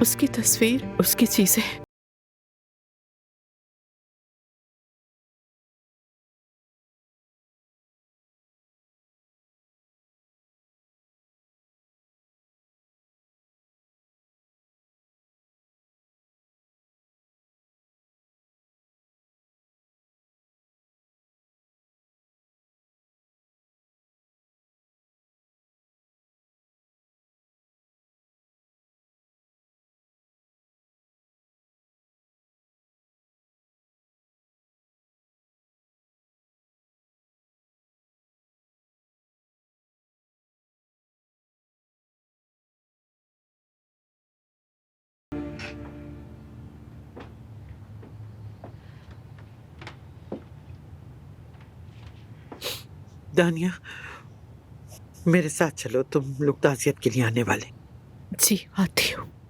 उसकी तस्वीर, उसकी चीजें। दानिया, मेरे साथ चलो, तुम लोग ताज़ियत के लिए आने वाले। जी, आती हूँ।